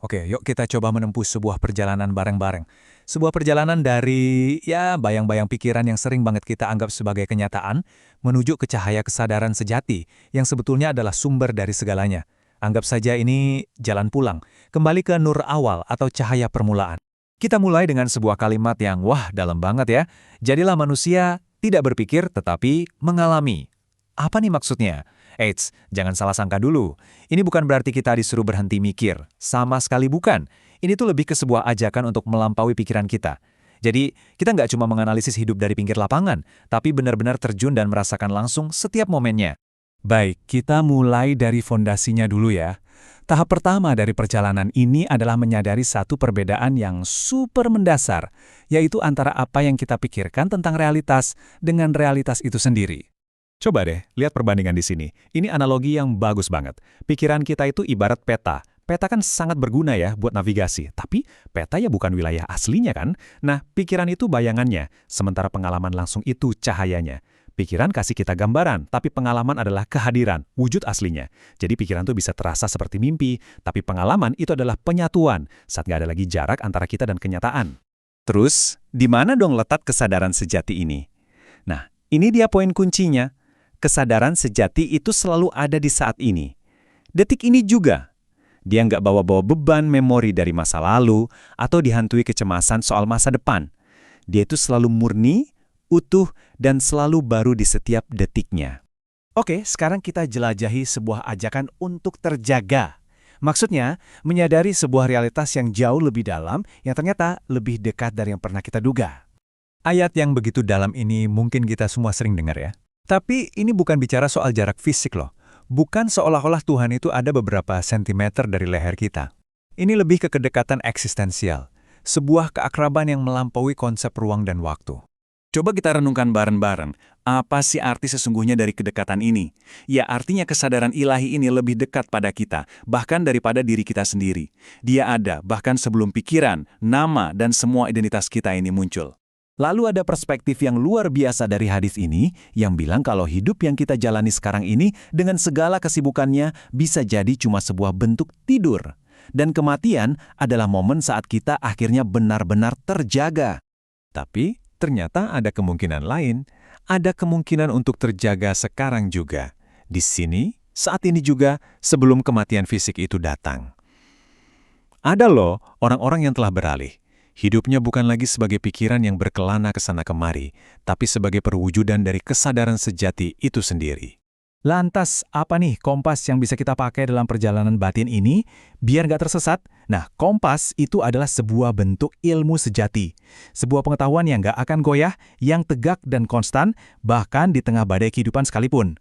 Oke, yuk kita coba menempuh sebuah perjalanan bareng-bareng. Sebuah perjalanan dari, ya, bayang-bayang pikiran yang sering banget kita anggap sebagai kenyataan, menuju ke cahaya kesadaran sejati, yang sebetulnya adalah sumber dari segalanya. Anggap saja ini jalan pulang, kembali ke nur awal atau cahaya permulaan. Kita mulai dengan sebuah kalimat yang, wah, dalam banget ya. Jadilah manusia tidak berpikir tetapi mengalami. Apa nih maksudnya? Eits, jangan salah sangka dulu. Ini bukan berarti kita disuruh berhenti mikir. Sama sekali bukan. Ini tuh lebih ke sebuah ajakan untuk melampaui pikiran kita. Jadi, kita nggak cuma menganalisis hidup dari pinggir lapangan, tapi benar-benar terjun dan merasakan langsung setiap momennya. Baik, kita mulai dari fondasinya dulu ya. Tahap pertama dari perjalanan ini adalah menyadari satu perbedaan yang super mendasar, yaitu antara apa yang kita pikirkan tentang realitas dengan realitas itu sendiri. Coba deh, lihat perbandingan di sini. Ini analogi yang bagus banget. Pikiran kita itu ibarat peta. Peta kan sangat berguna ya buat navigasi, tapi peta ya bukan wilayah aslinya kan? Nah, pikiran itu bayangannya, sementara pengalaman langsung itu cahayanya. Pikiran kasih kita gambaran, tapi pengalaman adalah kehadiran, wujud aslinya. Jadi pikiran tuh bisa terasa seperti mimpi, tapi pengalaman itu adalah penyatuan, saat nggak ada lagi jarak antara kita dan kenyataan. Terus, di mana dong letak kesadaran sejati ini? Nah, ini dia poin kuncinya. Kesadaran sejati itu selalu ada di saat ini. Detik ini juga. Dia nggak bawa-bawa beban memori dari masa lalu atau dihantui kecemasan soal masa depan. Dia itu selalu murni, utuh, dan selalu baru di setiap detiknya. Oke, sekarang kita jelajahi sebuah ajakan untuk terjaga. Maksudnya, menyadari sebuah realitas yang jauh lebih dalam yang ternyata lebih dekat dari yang pernah kita duga. Ayat yang begitu dalam ini mungkin kita semua sering dengar ya. Tapi ini bukan bicara soal jarak fisik loh. Bukan seolah-olah Tuhan itu ada beberapa sentimeter dari leher kita. Ini lebih ke kedekatan eksistensial. Sebuah keakraban yang melampaui konsep ruang dan waktu. Coba kita renungkan bareng-bareng. Apa sih arti sesungguhnya dari kedekatan ini? Ya, artinya kesadaran ilahi ini lebih dekat pada kita, bahkan daripada diri kita sendiri. Dia ada, bahkan sebelum pikiran, nama, dan semua identitas kita ini muncul. Lalu ada perspektif yang luar biasa dari hadis ini yang bilang kalau hidup yang kita jalani sekarang ini dengan segala kesibukannya bisa jadi cuma sebuah bentuk tidur. Dan kematian adalah momen saat kita akhirnya benar-benar terjaga. Tapi ternyata ada kemungkinan lain, ada kemungkinan untuk terjaga sekarang juga. Di sini, saat ini juga, sebelum kematian fisik itu datang. Ada loh orang-orang yang telah beralih. Hidupnya bukan lagi sebagai pikiran yang berkelana ke sana kemari, tapi sebagai perwujudan dari kesadaran sejati itu sendiri. Lantas, apa nih kompas yang bisa kita pakai dalam perjalanan batin ini biar nggak tersesat? Nah, kompas itu adalah sebuah bentuk ilmu sejati. Sebuah pengetahuan yang nggak akan goyah, yang tegak dan konstan, bahkan di tengah badai kehidupan sekalipun.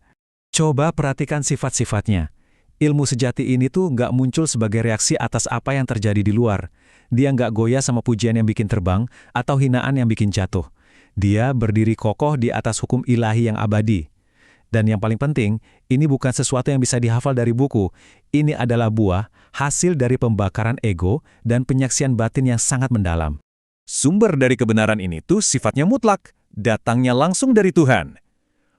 Coba perhatikan sifat-sifatnya. Ilmu sejati ini tuh nggak muncul sebagai reaksi atas apa yang terjadi di luar. Dia nggak goyah sama pujian yang bikin terbang atau hinaan yang bikin jatuh. Dia berdiri kokoh di atas hukum ilahi yang abadi. Dan yang paling penting, ini bukan sesuatu yang bisa dihafal dari buku. Ini adalah buah, hasil dari pembakaran ego dan penyaksian batin yang sangat mendalam. Sumber dari kebenaran ini tuh sifatnya mutlak, datangnya langsung dari Tuhan.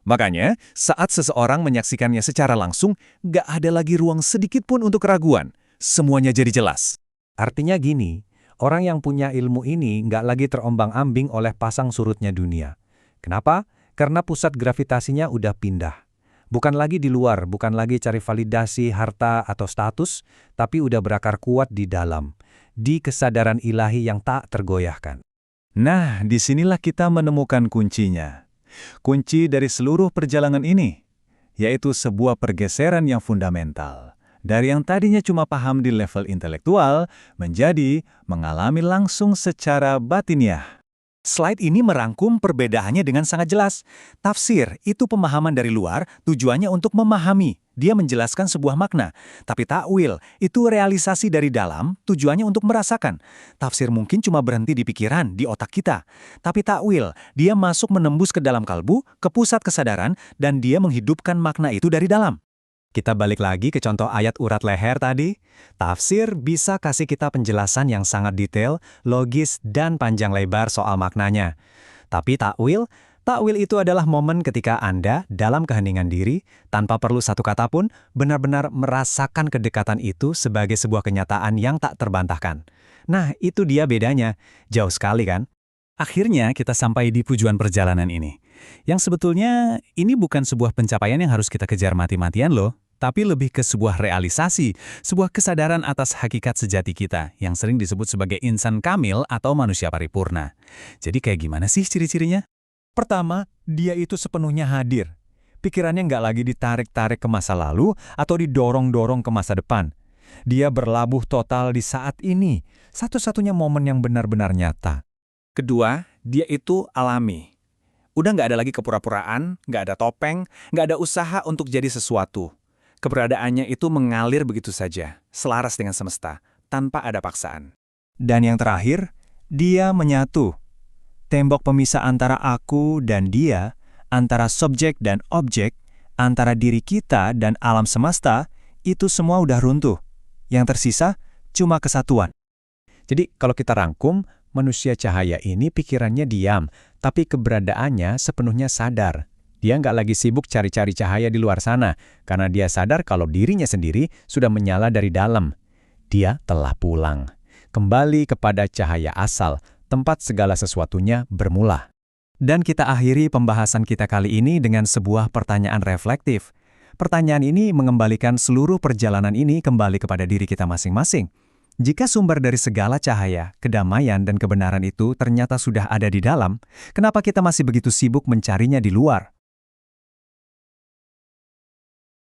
Makanya, saat seseorang menyaksikannya secara langsung, nggak ada lagi ruang sedikit pun untuk keraguan. Semuanya jadi jelas. Artinya gini, orang yang punya ilmu ini nggak lagi terombang-ambing oleh pasang surutnya dunia. Kenapa? Karena pusat gravitasinya udah pindah. Bukan lagi di luar, bukan lagi cari validasi, harta, atau status, tapi udah berakar kuat di dalam, di kesadaran ilahi yang tak tergoyahkan. Nah, disinilah kita menemukan kuncinya. Kunci dari seluruh perjalanan ini, yaitu sebuah pergeseran yang fundamental. Dari yang tadinya cuma paham di level intelektual, menjadi mengalami langsung secara batiniah. Slide ini merangkum perbedaannya dengan sangat jelas. Tafsir itu pemahaman dari luar, tujuannya untuk memahami. Dia menjelaskan sebuah makna. Tapi takwil itu realisasi dari dalam, tujuannya untuk merasakan. Tafsir mungkin cuma berhenti di pikiran, di otak kita. Tapi takwil, dia masuk menembus ke dalam kalbu, ke pusat kesadaran, dan dia menghidupkan makna itu dari dalam. Kita balik lagi ke contoh ayat urat leher tadi. Tafsir bisa kasih kita penjelasan yang sangat detail, logis, dan panjang lebar soal maknanya. Tapi takwil Takwil itu adalah momen ketika Anda dalam keheningan diri, tanpa perlu satu kata pun, benar-benar merasakan kedekatan itu sebagai sebuah kenyataan yang tak terbantahkan. Nah, itu dia bedanya. Jauh sekali kan? Akhirnya kita sampai di tujuan perjalanan ini. Yang sebetulnya ini bukan sebuah pencapaian yang harus kita kejar mati-matian loh, tapi lebih ke sebuah realisasi, sebuah kesadaran atas hakikat sejati kita yang sering disebut sebagai insan kamil atau manusia paripurna. Jadi kayak gimana sih ciri-cirinya? Pertama, dia itu sepenuhnya hadir. Pikirannya nggak lagi ditarik-tarik ke masa lalu atau didorong-dorong ke masa depan. Dia berlabuh total di saat ini, satu-satunya momen yang benar-benar nyata. Kedua, dia itu alami. Udah nggak ada lagi kepura-puraan, nggak ada topeng, nggak ada usaha untuk jadi sesuatu. Keberadaannya itu mengalir begitu saja, selaras dengan semesta, tanpa ada paksaan. Dan yang terakhir, dia menyatu. Tembok pemisah antara aku dan dia, antara subjek dan objek, antara diri kita dan alam semesta, itu semua udah runtuh. Yang tersisa cuma kesatuan. Jadi kalau kita rangkum, manusia cahaya ini pikirannya diam, tapi keberadaannya sepenuhnya sadar. Dia nggak lagi sibuk cari-cari cahaya di luar sana, karena dia sadar kalau dirinya sendiri sudah menyala dari dalam. Dia telah pulang, kembali kepada cahaya asal, tempat segala sesuatunya bermula. Dan kita akhiri pembahasan kita kali ini dengan sebuah pertanyaan reflektif. Pertanyaan ini mengembalikan seluruh perjalanan ini kembali kepada diri kita masing-masing. Jika sumber dari segala cahaya, kedamaian, dan kebenaran itu ternyata sudah ada di dalam, kenapa kita masih begitu sibuk mencarinya di luar?